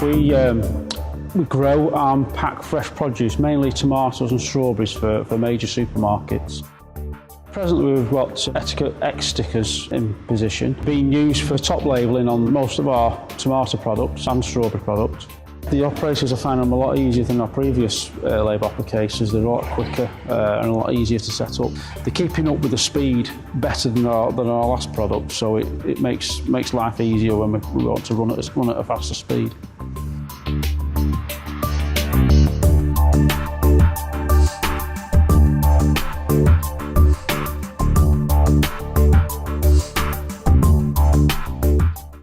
We grow and pack fresh produce, mainly tomatoes and strawberries for major supermarkets. Presently we've got Etiquette X stickers in position, being used for top labelling on most of our tomato products and strawberry products. The operators are finding them a lot easier than our previous label applications. They're a lot quicker and a lot easier to set up. They're keeping up with the speed better than our last product, so it makes life easier when we want to run at a faster speed.